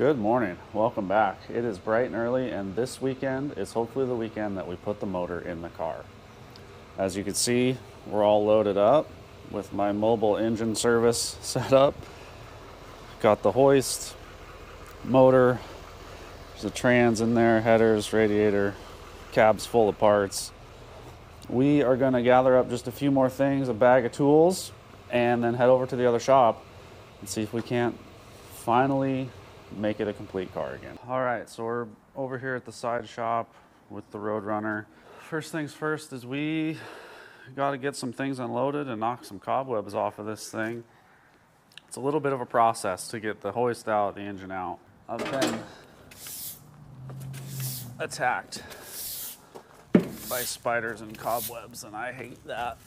Good morning, welcome back. It is bright and early, and this weekend is hopefully the weekend that we put the motor in the car. As you can see, we're all loaded up with my mobile engine service set up. Got the hoist, motor, there's a trans in there, headers, radiator, cab's full of parts. We are going to gather up just a few more things, a bag of tools, and then head over to the other shop and see if we can't finally make it a complete car again. All right, so we're over here at the side shop with the roadrunner. First things first is we got to get some things unloaded and knock some cobwebs off of this thing. It's a little bit of a process to get the hoist out, the engine out. I've been attacked by spiders and cobwebs, and I hate that.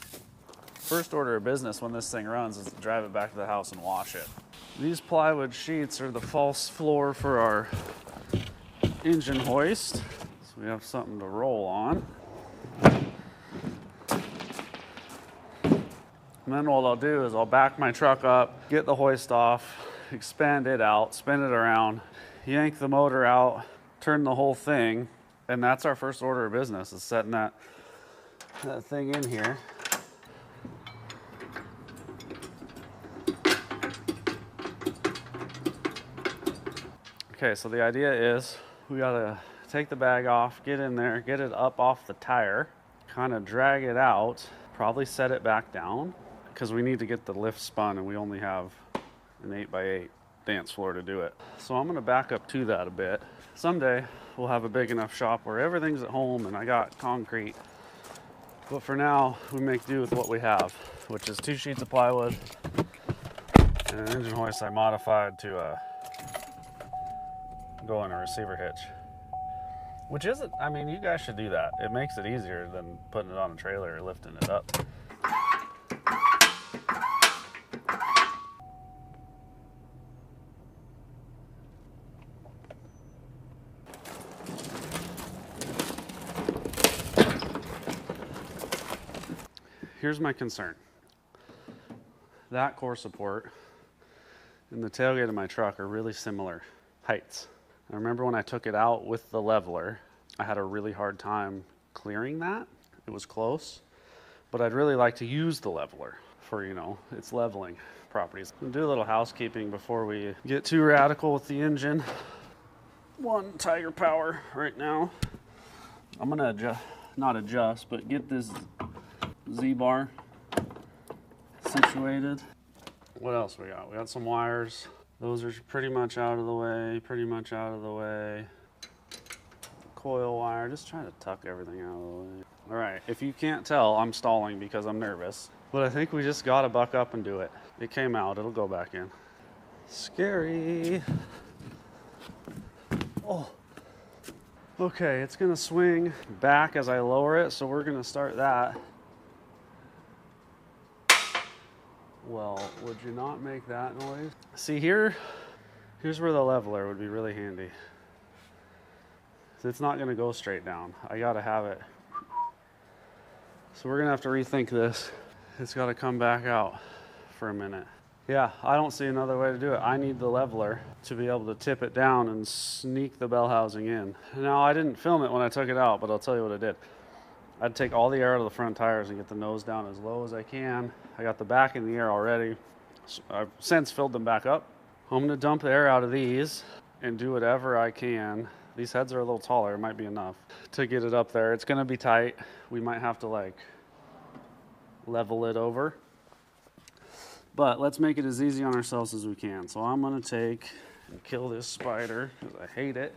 First order of business when this thing runs is to drive it back to the house and wash it. These plywood sheets are the false floor for our engine hoist, so we have something to roll on. And then what I'll do is I'll back my truck up, get the hoist off, expand it out, spin it around, yank the motor out, turn the whole thing, and that's our first order of business, is setting that thing in here. Okay, so the idea is we gotta take the bag off, get in there, get it up off the tire, kind of drag it out, probably set it back down, because we need to get the lift spun and we only have an 8x8 dance floor to do it. So I'm gonna back up to that a bit. Someday we'll have a big enough shop where everything's at home and I got concrete. But for now, we make do with what we have, which is 2 sheets of plywood and an engine hoist I modified to go on a receiver hitch. Which isn't, I mean, you guys should do that. It makes it easier than putting it on a trailer or lifting it up. Here's my concern. That core support and the tailgate of my truck are really similar heights. I remember when I took it out with the leveler, I had a really hard time clearing that. It was close, but I'd really like to use the leveler for, its leveling properties. We'll do a little housekeeping before we get too radical with the engine. One Tiger Power right now. I'm gonna not adjust, but get this Z-bar situated. What else we got? We got some wires. Those are pretty much out of the way, Coil wire, just trying to tuck everything out of the way. All right, if you can't tell, I'm stalling because I'm nervous. But I think we just gotta buck up and do it. It came out, it'll go back in. Scary. Oh. Okay, it's gonna swing back as I lower it, so we're gonna start that. Well, would you not make that noise? See here's where the leveler would be really handy. So it's not gonna go straight down. I gotta have it. So we're gonna have to rethink this. It's gotta come back out for a minute. Yeah, I don't see another way to do it. I need the leveler to be able to tip it down and sneak the bell housing in. Now, I didn't film it when I took it out, but I'll tell you what I did. I'd take all the air out of the front tires and get the nose down as low as I can. I got the back in the air already. So I've since filled them back up. I'm gonna dump the air out of these and do whatever I can. These heads are a little taller, it might be enough to get it up there. It's gonna be tight. We might have to level it over. But let's make it as easy on ourselves as we can. So I'm gonna take and kill this spider, because I hate it.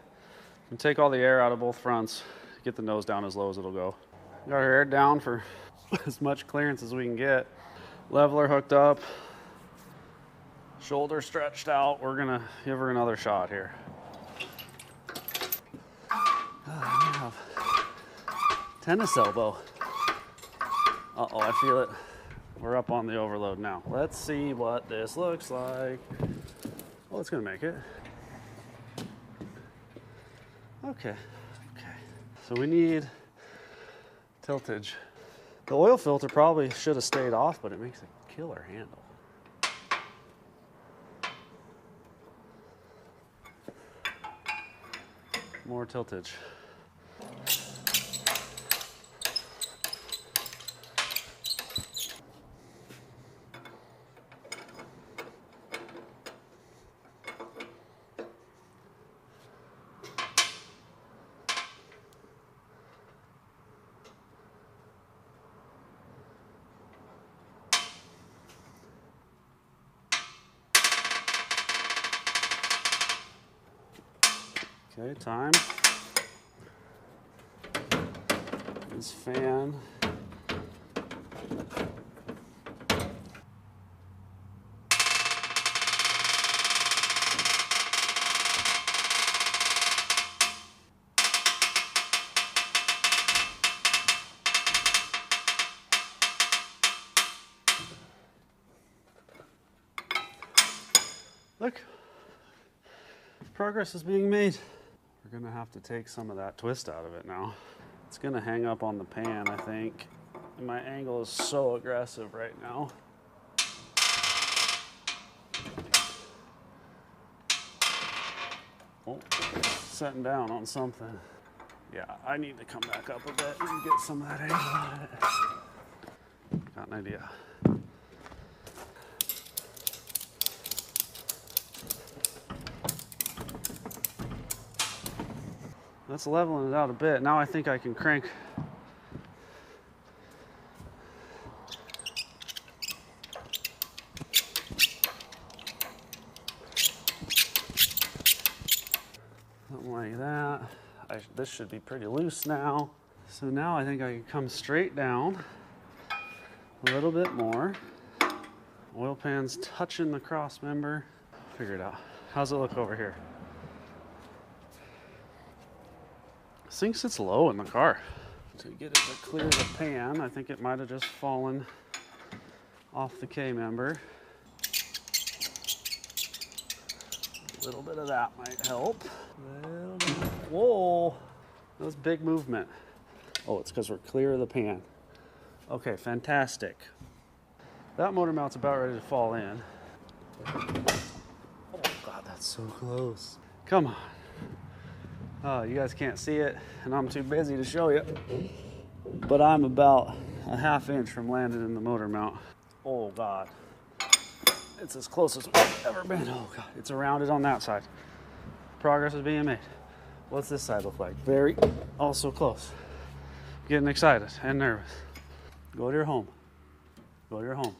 And take all the air out of both fronts, get the nose down as low as it'll go. Got our air down for as much clearance as we can get. Leveler hooked up, shoulder stretched out. We're gonna give her another shot here. I have tennis elbow. Uh-oh, I feel it. We're up on the overload now. Let's see what this looks like. Oh, it's gonna make it. Okay. So we need tiltage. The oil filter probably should have stayed off, but it makes a killer handle. More tiltage. Okay, time. This fan. Look, progress is being made. We're gonna have to take some of that twist out of it now. It's gonna hang up on the pan, I think. And my angle is so aggressive right now. Oh, setting down on something. Yeah, I need to come back up a bit and get some of that angle on it. Got an idea. That's leveling it out a bit. Now I think I can crank. Something like that. This should be pretty loose now. So now I think I can come straight down a little bit more. Oil pan's touching the cross member. Figure it out. How's it look over here? This thing sits low in the car. To get it to clear the pan, I think it might have just fallen off the K-member. A little bit of that might help. Whoa, that was big movement. Oh, it's because we're clear of the pan. Okay, fantastic. That motor mount's about ready to fall in. Oh God, that's so close. Come on. Oh, you guys can't see it, and I'm too busy to show you. But I'm about a ½ inch from landing in the motor mount. Oh God. It's as close as we've ever been. Oh God, it's around it on that side. Progress is being made. What's this side look like? Very, also close. Getting excited and nervous. Go to your home. Go to your home.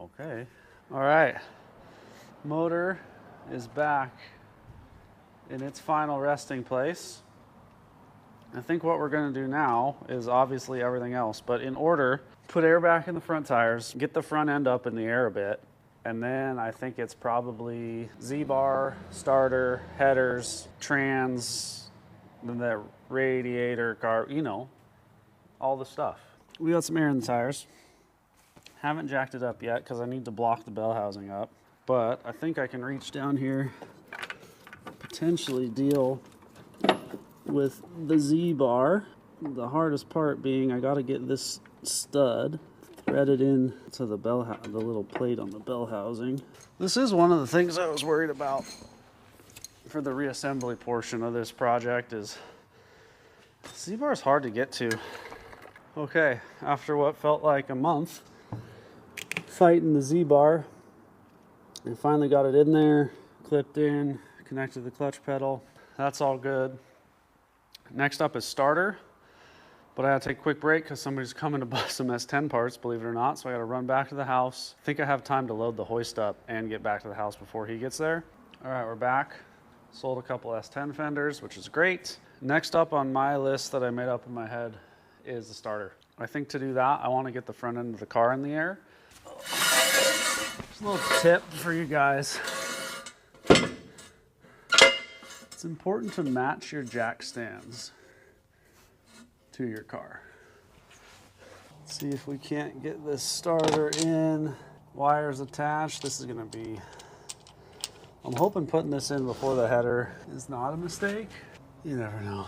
Okay. All right. Motor is back in its final resting place. I think what we're going to do now is obviously everything else, but in order, put air back in the front tires, get the front end up in the air a bit, and then I think it's probably Z-bar, starter, headers, trans, then the radiator, car, you know, all the stuff. We got some air in the tires. Haven't jacked it up yet because I need to block the bell housing up, but I think I can reach down here, potentially deal with the Z-bar. The hardest part being I got to get this stud threaded in to the the little plate on the bell housing. This is one of the things I was worried about for the reassembly portion of this project is Z-bar is hard to get to. Okay, after what felt like a month fighting the Z-bar, I finally got it in there, clipped in, connected the clutch pedal. That's all good. Next up is starter, but I had to take a quick break because somebody's coming to bust some S10 parts, believe it or not, so I got to run back to the house. I think I have time to load the hoist up and get back to the house before he gets there. All right, we're back. Sold a couple S10 fenders, which is great. Next up on my list that I made up in my head is the starter. I think to do that, I want to get the front end of the car in the air. Just a little tip for you guys. It's important to match your jack stands to your car. Let's see if we can't get this starter in. Wires attached. This is going to be... I'm hoping putting this in before the header is not a mistake. You never know.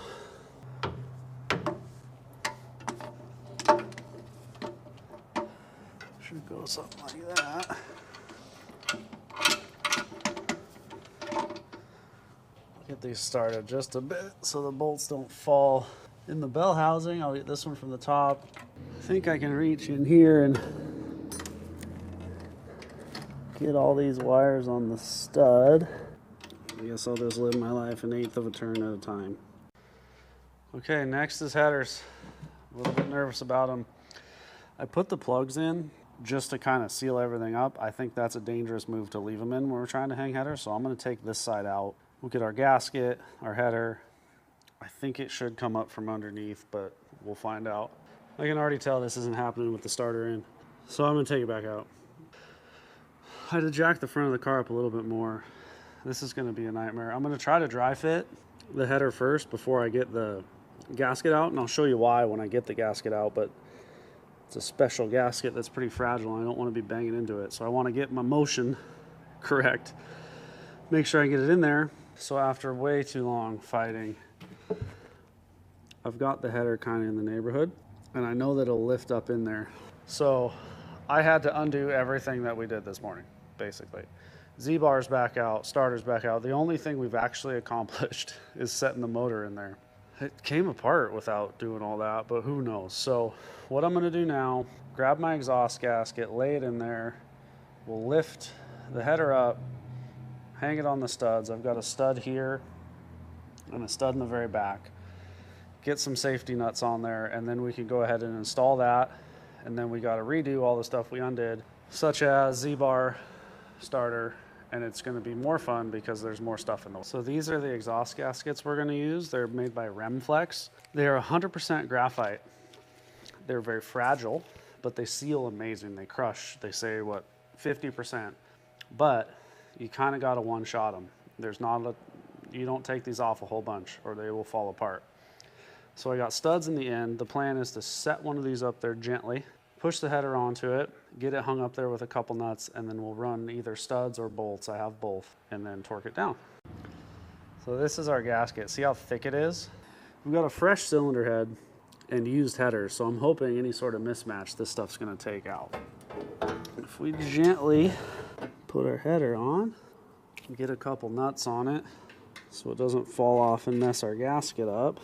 Should go something like that. Get these started just a bit so the bolts don't fall in the bell housing. I'll get this one from the top. I think I can reach in here and get all these wires on the stud. I guess I'll just live my life 1/8 of a turn at a time. Okay, next is headers. A little bit nervous about them. I put the plugs in just to kind of seal everything up. I think that's a dangerous move to leave them in when we're trying to hang headers, so I'm going to take this side out. We'll get our gasket, our header. I think it should come up from underneath, but we'll find out. I can already tell this isn't happening with the starter in, so I'm going to take it back out. I had to jack the front of the car up a little bit more. This is going to be a nightmare. I'm going to try to dry fit the header first before I get the gasket out, and I'll show you why when I get the gasket out, but it's a special gasket that's pretty fragile and I don't want to be banging into it. So I want to get my motion correct, make sure I get it in there. So after way too long fighting, I've got the header kind of in the neighborhood and I know that it'll lift up in there. So I had to undo everything that we did this morning, basically. Z-bars back out, starters back out. The only thing we've actually accomplished is setting the motor in there. It came apart without doing all that, but who knows. So what I'm going to do now, grab my exhaust gasket, lay it in there. We'll lift the header up, hang it on the studs. I've got a stud here and a stud in the very back. Get some safety nuts on there, and then we can go ahead and install that. And then we got to redo all the stuff we undid, such as Z-bar, starter, and it's going to be more fun because there's more stuff in the way. So these are the exhaust gaskets we're going to use. They're made by Remflex. They are 100% graphite. They're very fragile, but they seal amazing. They crush, they say, what, 50%. But you kind of got to one-shot them. There's not a, you don't take these off a whole bunch or they will fall apart. So I got studs in the end. The plan is to set one of these up there gently, push the header onto it, get it hung up there with a couple nuts, and then we'll run either studs or bolts. I have both, and then torque it down. So this is our gasket. See how thick it is? We've got a fresh cylinder head and used headers, so I'm hoping any sort of mismatch this stuff's going to take out. If we gently put our header on, get a couple nuts on it so it doesn't fall off and mess our gasket up.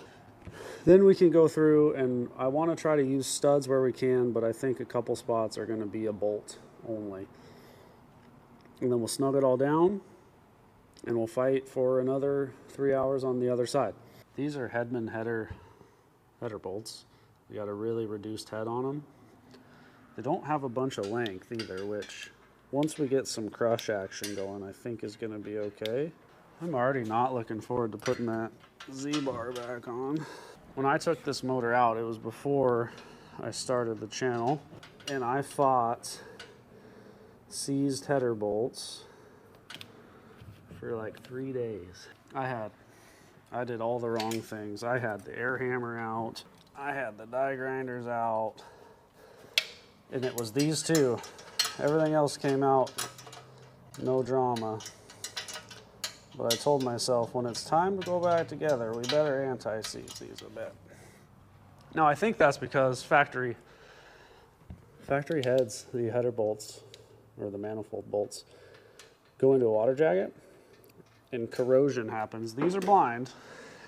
Then we can go through, and I want to try to use studs where we can, but I think a couple spots are going to be a bolt only. And then we'll snug it all down, and we'll fight for another 3 hours on the other side. These are Hedman header bolts. They got a really reduced head on them. They don't have a bunch of length either, which once we get some crush action going, I think is going to be okay. I'm already not looking forward to putting that Z-bar back on. When I took this motor out, it was before I started the channel, and I fought seized header bolts for like 3 days. I did all the wrong things. I had the air hammer out, I had the die grinders out, and it was these two. Everything else came out, no drama. But I told myself when it's time to go back together, we better anti-seize these a bit. Now I think that's because factory heads, the header bolts, or the manifold bolts, go into a water jacket and corrosion happens. These are blind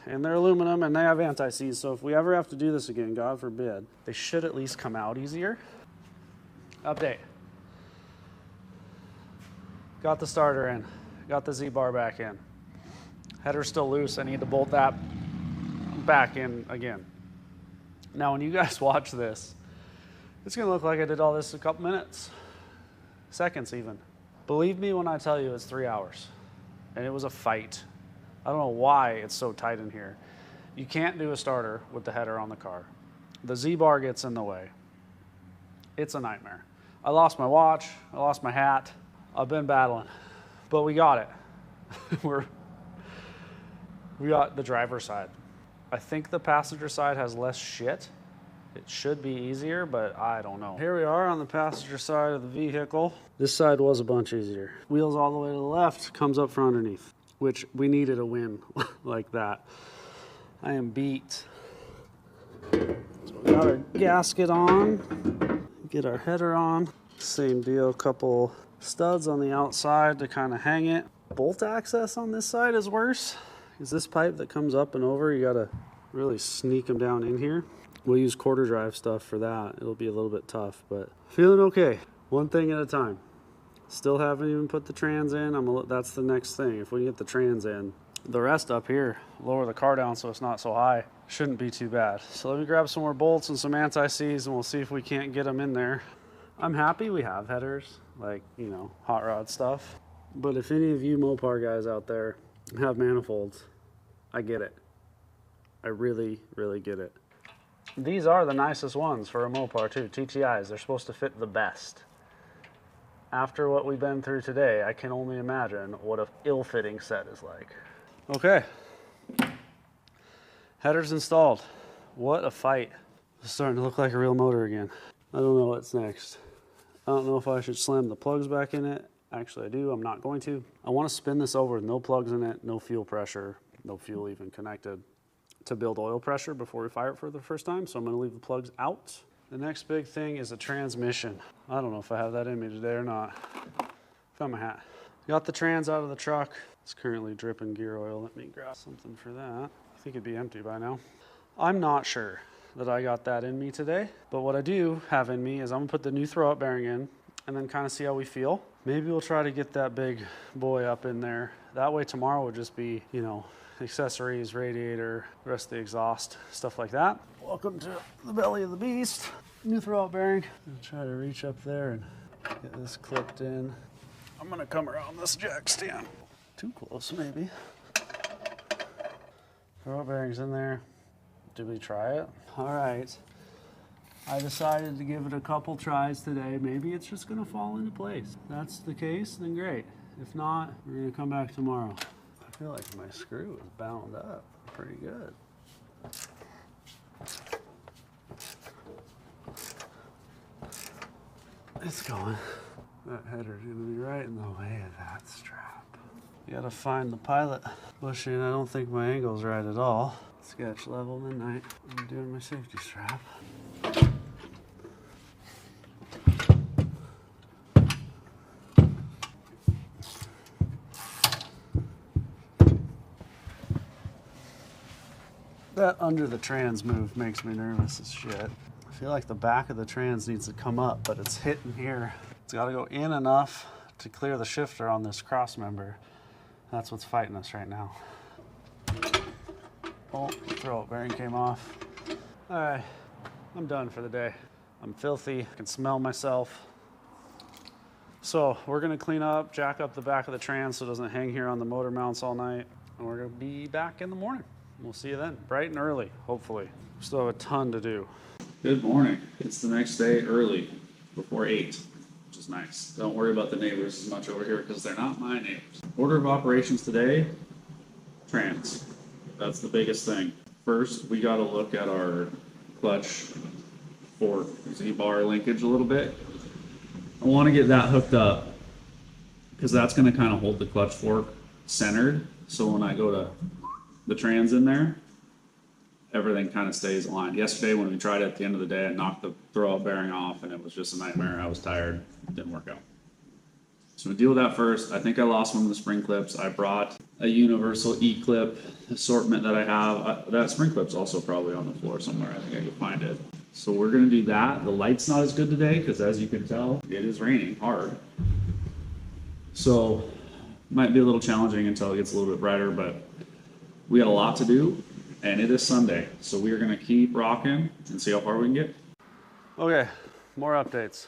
and they're aluminum and they have anti-seize, so if we ever have to do this again, God forbid, they should at least come out easier. Update. Got the starter in. Got the Z-bar back in. Header's still loose. I need to bolt that back in again. Now, when you guys watch this, it's going to look like I did all this in a couple minutes. Seconds, even. Believe me when I tell you it's 3 hours. And it was a fight. I don't know why it's so tight in here. You can't do a starter with the header on the car. The Z-bar gets in the way. It's a nightmare. I lost my watch. I lost my hat. I've been battling. But we got it. We got the driver's side. I think the passenger side has less shit. It should be easier, but I don't know. Here we are on the passenger side of the vehicle. This side was a bunch easier. Wheels all the way to the left, comes up from underneath, which we needed a win like that. I am beat. So we got our gasket on, get our header on. Same deal, couple couple studs on the outside to kind of hang it. Bolt access on this side is worse is this pipe that comes up and over, you gotta really sneak them down in here. We'll use quarter drive stuff for that. It'll be a little bit tough, but feeling okay. One thing at a time. Still haven't even put the trans in. That's the next thing. If we get the trans in, the rest up here, lower the car down so it's not so high, shouldn't be too bad. So let me grab some more bolts and some anti-seize and we'll see if we can't get them in there. I'm happy we have headers, like, you know, hot rod stuff. But if any of you Mopar guys out there have manifolds, I get it. I really, really get it. These are the nicest ones for a Mopar too, TTIs. They're supposed to fit the best. After what we've been through today, I can only imagine what an ill-fitting set is like. Okay. Headers installed. What a fight. It's starting to look like a real motor again. I don't know what's next. I don't know if I should slam the plugs back in it. Actually, I do. I'm not going to. I want to spin this over with no plugs in it, no fuel pressure, no fuel even connected, to build oil pressure before we fire it for the first time. So I'm going to leave the plugs out. The next big thing is a transmission. I don't know if I have that in me today or not. Found my hat. Got the trans out of the truck. It's currently dripping gear oil. Let me grab something for that. I think it'd be empty by now. I'm not sure that I got that in me today, but what I do have in me is I'm gonna put the new throw-up bearing in and then kind of see how we feel. Maybe we'll try to get that big boy up in there. That way tomorrow would just be, you know, accessories, radiator, the rest of the exhaust, stuff like that. Welcome to the belly of the beast. New throw-out bearing. I'm gonna try to reach up there and get this clipped in. I'm gonna come around this jack stand. Too close, maybe. Throw-out bearing's in there. Did we try it? All right. I decided to give it a couple tries today. Maybe it's just gonna fall into place. If that's the case, then great. If not, we're gonna come back tomorrow. I feel like my screw is bound up pretty good. It's going. That header's gonna be right in the way of that strap. You gotta find the pilot bushing. I don't think my angle's right at all. Sketch level midnight. I'm doing my safety strap. That under the trans move makes me nervous as shit. I feel like the back of the trans needs to come up, but it's hitting here. It's got to go in enough to clear the shifter on this cross member. That's what's fighting us right now. Oh, the throw-up bearing came off. All right, I'm done for the day. I'm filthy, I can smell myself. So we're gonna clean up, jack up the back of the trans so it doesn't hang here on the motor mounts all night. And we're gonna be back in the morning. We'll see you then, bright and early, hopefully. We still have a ton to do. Good morning. It's the next day early, before 8, which is nice. Don't worry about the neighbors as much over here because they're not my neighbors. Order of operations today, trans. That's the biggest thing. First, we gotta look at our clutch fork Z-bar linkage a little bit. I wanna get that hooked up because that's gonna kind of hold the clutch fork centered. So when I go to the trans in there, everything kind of stays aligned. Yesterday when we tried it at the end of the day, I knocked the throw-out bearing off and it was just a nightmare. I was tired, it didn't work out. So we deal with that first. I think I lost one of the spring clips. I brought a universal E-clip assortment that I have. That spring clip's also probably on the floor somewhere. I think I can find it. So we're gonna do that. The light's not as good today because as you can tell, it is raining hard. So might be a little challenging until it gets a little bit brighter, but we got a lot to do and it is Sunday. So we are gonna keep rocking and see how far we can get. Okay, more updates.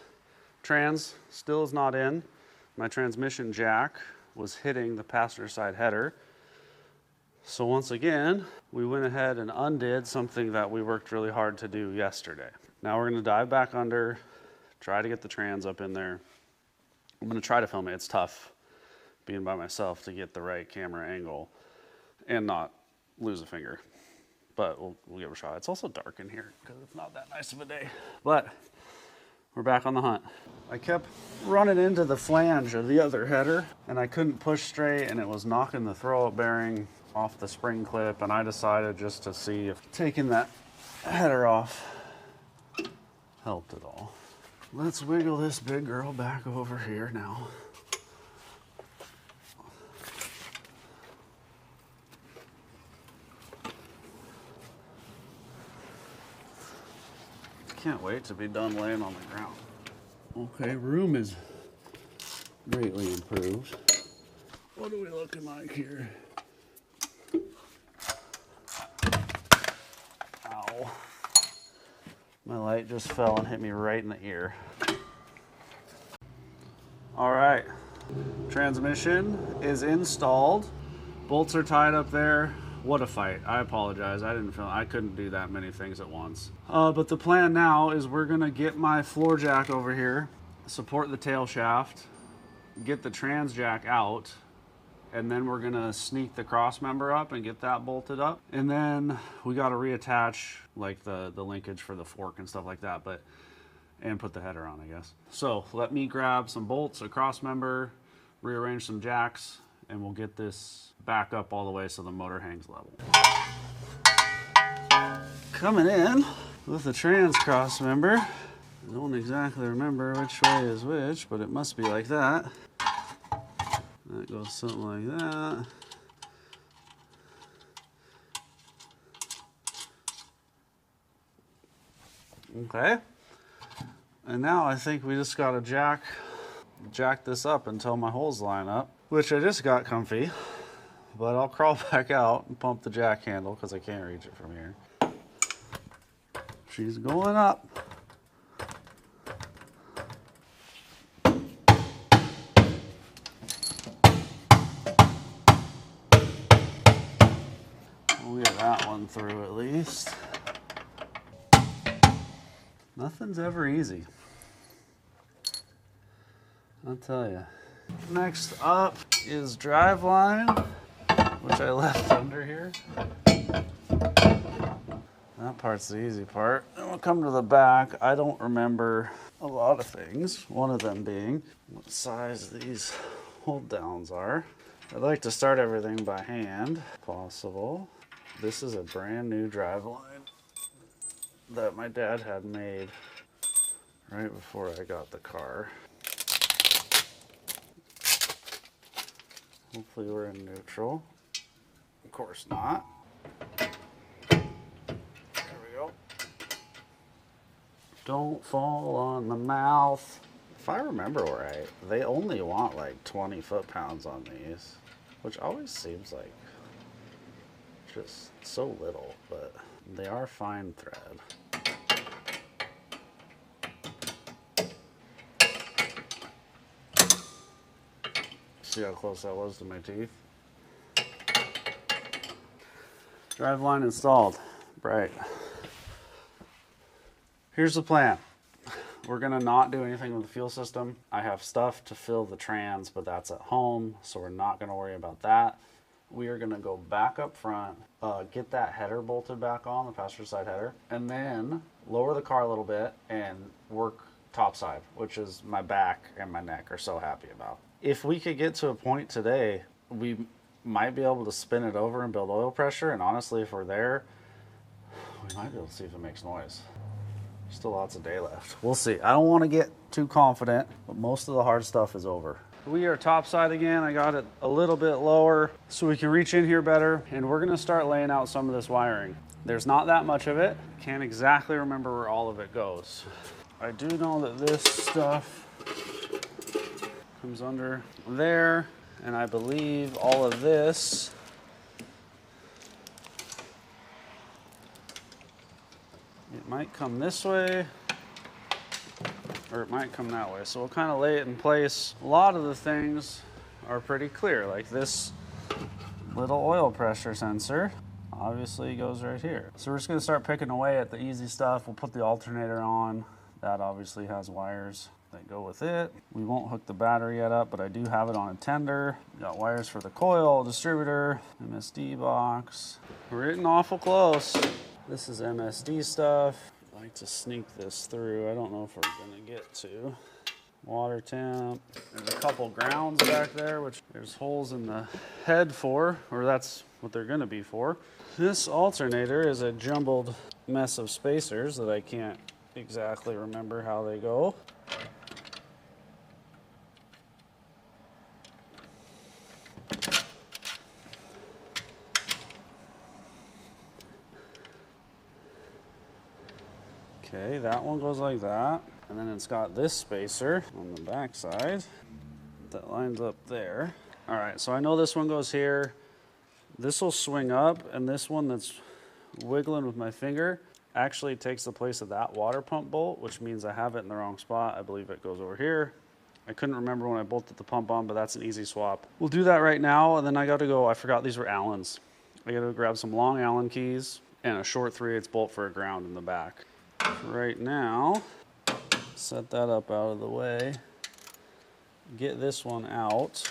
Trans still is not in. My transmission jack was hitting the passenger side header. So once again, we went ahead and undid something that we worked really hard to do yesterday. Now we're gonna dive back under, try to get the trans up in there. I'm gonna try to film it. It's tough being by myself to get the right camera angle and not lose a finger. But we'll give it a shot. It's also dark in here because it's not that nice of a day. But we're back on the hunt. I kept running into the flange of the other header and I couldn't push straight and it was knocking the throw-up bearing off the spring clip, and I decided just to see if taking that header off helped at all. Let's wiggle this big girl back over here now. can't wait to be done laying on the ground. Okay, room is greatly improved. What are we looking like here? Ow. My light just fell and hit me right in the ear. All right, transmission is installed. Bolts are tied up there. What a fight. I apologize. I couldn't do that many things at once. But the plan now is we're gonna get my floor jack over here, support the tail shaft, get the trans jack out, and then we're gonna sneak the cross member up and get that bolted up. And then we gotta reattach like the linkage for the fork and stuff like that, and put the header on, I guess. So let me grab some bolts, a cross member, rearrange some jacks, and we'll get this back up all the way so the motor hangs level. Coming in with the trans cross member. I don't exactly remember which way is which, but it must be like that. That goes something like that. Okay. And now I think we just gotta jack this up until my holes line up, which I just got comfy, but I'll crawl back out and pump the jack handle because I can't reach it from here. She's going up. We'll get that one through at least. Nothing's ever easy, I'll tell you. Next up is driveline, which I left under here. That part's the easy part. Then we'll come to the back. I don't remember a lot of things, one of them being what size these hold downs are. I'd like to start everything by hand, if possible. This is a brand new driveline that my dad had made right before I got the car. Hopefully we're in neutral. Of course not. There we go. Don't fall on the mouth. If I remember right, they only want like 20 foot-pounds on these, which always seems like just so little, but they are fine thread. See how close that was to my teeth? Driveline installed. Bright. Here's the plan. We're gonna not do anything with the fuel system. I have stuff to fill the trans, but that's at home, so we're not gonna worry about that. We are gonna go back up front, get that header bolted back on, the passenger side header, and then lower the car a little bit and work topside, which is my back and my neck are so happy about. If we could get to a point today, we might be able to spin it over and build oil pressure, and honestly, if we're there, we might be able to see if it makes noise. Still lots of day left. We'll see. I don't want to get too confident, but most of the hard stuff is over. We are topside again. I got it a little bit lower so we can reach in here better, and we're gonna start laying out some of this wiring. There's not that much of it. Can't exactly remember where all of it goes. I do know that this stuff comes under there, and I believe all of this it might come this way or it might come that way, so we'll kind of lay it in place. A lot of the things are pretty clear, like this little oil pressure sensor obviously goes right here. So we're just going to start picking away at the easy stuff. We'll put the alternator on. That obviously has wires that go with it. We won't hook the battery yet up, but I do have it on a tender. Got wires for the coil, distributor, MSD box. We're getting awful close. This is MSD stuff. I'd like to sneak this through. I don't know if we're gonna get to. Water temp. There's a couple grounds back there, which there's holes in the head for, or that's what they're gonna be for. This alternator is a jumbled mess of spacers that I can't exactly remember how they go. Okay, that one goes like that. And then it's got this spacer on the back side that lines up there. All right, so I know this one goes here. This will swing up, and this one that's wiggling with my finger actually takes the place of that water pump bolt, which means I have it in the wrong spot. I believe it goes over here. I couldn't remember when I bolted the pump on, but that's an easy swap. We'll do that right now, and then I gotta go, I forgot these were Allens. I gotta grab some long Allen keys and a short 3/8 bolt for a ground in the back. Right now, set that up out of the way. Get this one out.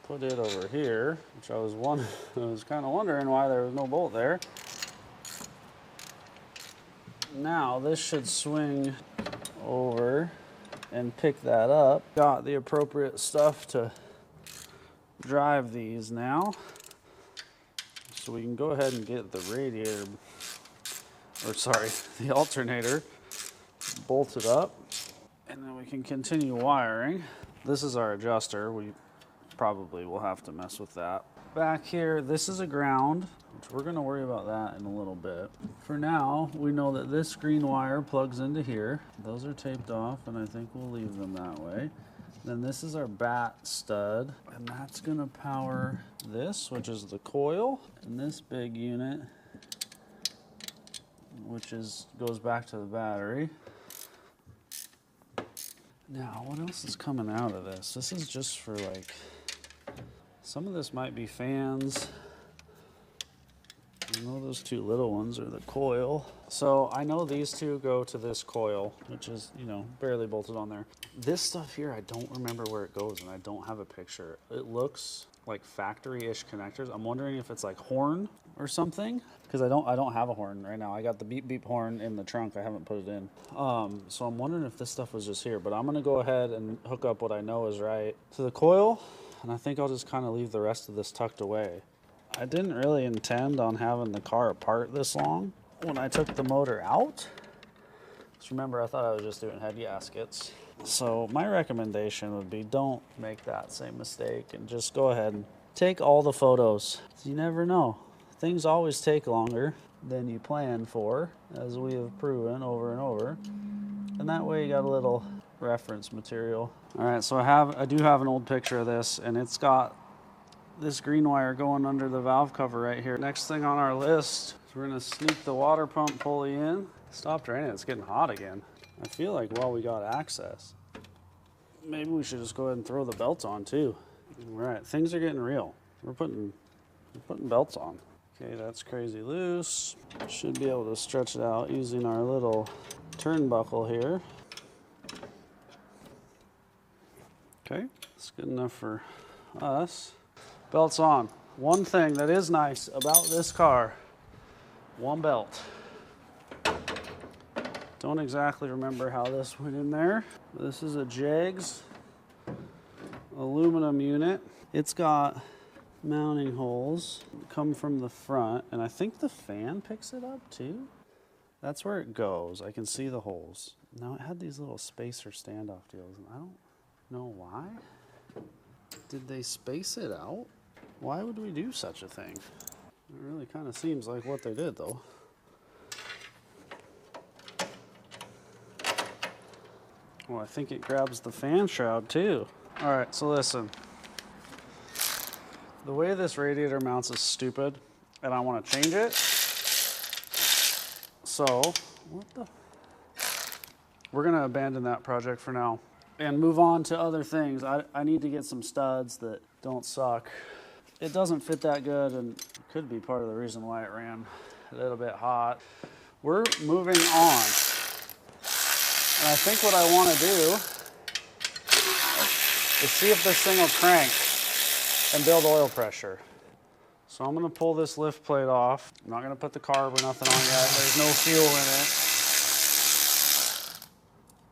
Put it over here, which I was kind of wondering why there was no bolt there. Now this should swing over and pick that up. Got the appropriate stuff to drive these now. So we can go ahead and get the radiator, or sorry, the alternator bolted up, and then we can continue wiring. This is our adjuster. We probably will have to mess with that. Back here, this is a ground, which we're gonna worry about that in a little bit. For now, we know that this green wire plugs into here. Those are taped off, and I think we'll leave them that way. Then this is our bat stud, and that's gonna power this, which is the coil, and this big unit, which goes back to the battery. Now, what else is coming out of this? This is just for like, some of this might be fans. I know those two little ones are the coil. So I know these two go to this coil, which is, you know, barely bolted on there. This stuff here, I don't remember where it goes, and I don't have a picture. It looks like factory-ish connectors. I'm wondering if it's like horn or something, because I don't have a horn right now. I got the beep beep horn in the trunk. I haven't put it in. So I'm wondering if this stuff was just here, but I'm gonna go ahead and hook up what I know is right to the coil, and I think I'll just kind of leave the rest of this tucked away. I didn't really intend on having the car apart this long when I took the motor out. Just remember, I thought I was just doing head gaskets. So my recommendation would be don't make that same mistake and just go ahead and take all the photos. You never know. Things always take longer than you plan for, as we have proven over and over. And that way you got a little reference material. All right, so I do have an old picture of this, and it's got this green wire going under the valve cover right here. Next thing on our list is we're gonna sneak the water pump pulley in. Stopped raining, it's getting hot again. I feel like while we got access, maybe we should just go ahead and throw the belts on too. All right, things are getting real. We're putting belts on. Okay, that's crazy loose. Should be able to stretch it out using our little turnbuckle here. Okay, that's good enough for us. Belts on. One thing that is nice about this car, one belt. Don't exactly remember how this went in there. This is a Jegs aluminum unit. It's got mounting holes, come from the front, and I think the fan picks it up too. That's where it goes. I can see the holes. Now it had these little spacer standoff deals, and I don't know why. Did they space it out? Why would we do such a thing? It really kind of seems like what they did though. Well, I think it grabs the fan shroud too. All right, so listen. The way this radiator mounts is stupid, and I want to change it. So, we're gonna abandon that project for now and move on to other things. I need to get some studs that don't suck. It doesn't fit that good, and could be part of the reason why it ran a little bit hot. We're moving on. And I think what I want to do is see if this thing will crank and build oil pressure. So I'm going to pull this lift plate off. I'm not going to put the carb or nothing on yet. There's no fuel in it.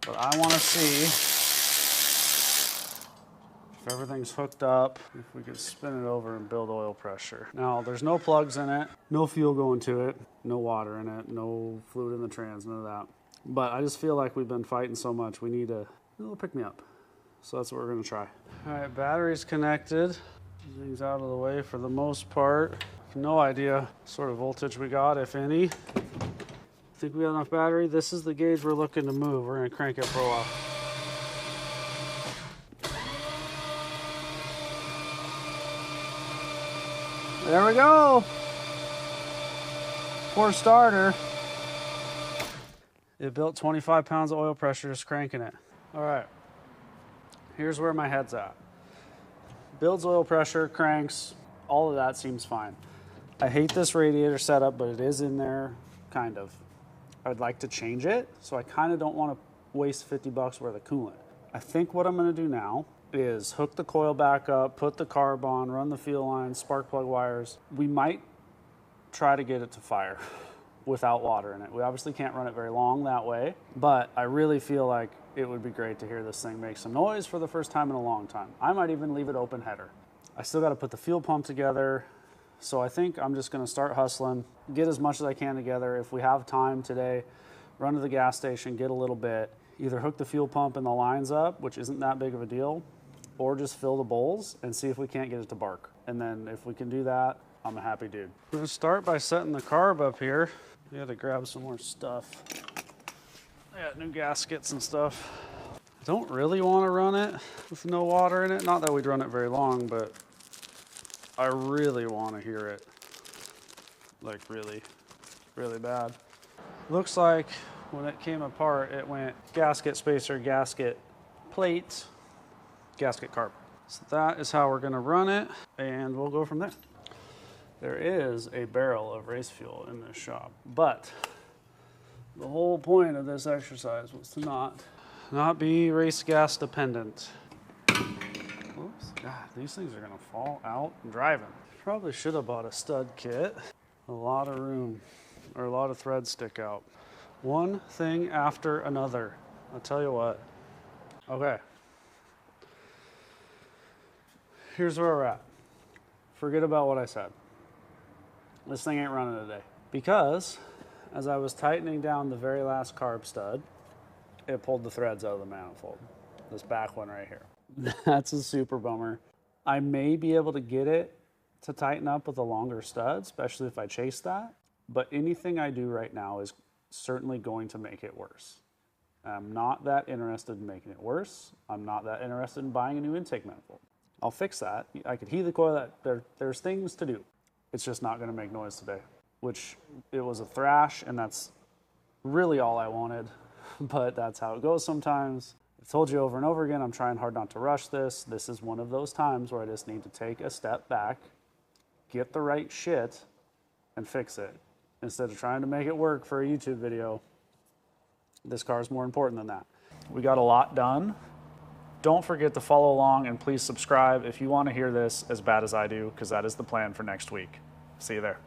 But I want to see if everything's hooked up, if we could spin it over and build oil pressure. Now, there's no plugs in it, no fuel going to it, no water in it, no fluid in the trans, none of that. But I just feel like we've been fighting so much, we need a little pick-me-up. So that's what we're gonna try. All right, battery's connected. Everything's out of the way for the most part. No idea what sort of voltage we got, if any. Think we got enough battery? This is the gauge we're looking to move. We're gonna crank it for a while. There we go. Poor starter. It built 25 pounds of oil pressure just cranking it. All right, here's where my head's at. Builds oil pressure, cranks, all of that seems fine. I hate this radiator setup, but it is in there, kind of. I'd like to change it, so I kind of don't want to waste 50 bucks worth of coolant. I think what I'm gonna do now is hook the coil back up, put the carb on, run the fuel lines, spark plug wires. We might try to get it to fire without water in it. We obviously can't run it very long that way, but I really feel like it would be great to hear this thing make some noise for the first time in a long time. I might even leave it open header. I still got to put the fuel pump together, so I think I'm just going to start hustling, get as much as I can together. If we have time today, run to the gas station, get a little bit, either hook the fuel pump and the lines up, which isn't that big of a deal, or just fill the bowls and see if we can't get it to bark. And then if we can do that, I'm a happy dude. We're gonna start by setting the carb up here. We had to grab some more stuff. I got new gaskets and stuff. I don't really want to run it with no water in it. Not that we'd run it very long, but I really want to hear it. Like really, really bad. Looks like when it came apart, it went gasket spacer, gasket plate, gasket carb. So that is how we're gonna run it, and we'll go from there. There is a barrel of race fuel in this shop, but the whole point of this exercise was to not be race gas dependent. Oops, God, these things are gonna fall out driving. Probably should have bought a stud kit. A lot of room, or a lot of threads stick out. One thing after another. I'll tell you what. Okay. Here's where we're at. Forget about what I said. This thing ain't running today. Because as I was tightening down the very last carb stud, it pulled the threads out of the manifold. This back one right here. That's a super bummer. I may be able to get it to tighten up with a longer stud, especially if I chase that. But anything I do right now is certainly going to make it worse. I'm not that interested in making it worse. I'm not that interested in buying a new intake manifold. I'll fix that. I could heat the coil. There's things to do. It's just not going to make noise today, which it was a thrash, and that's really all I wanted, but that's how it goes sometimes. I've told you over and over again, I'm trying hard not to rush this. This is one of those times where I just need to take a step back, get the right shit, and fix it. Instead of trying to make it work for a YouTube video, this car is more important than that. We got a lot done. Don't forget to follow along, and please subscribe if you want to hear this as bad as I do, because that is the plan for next week. See you there.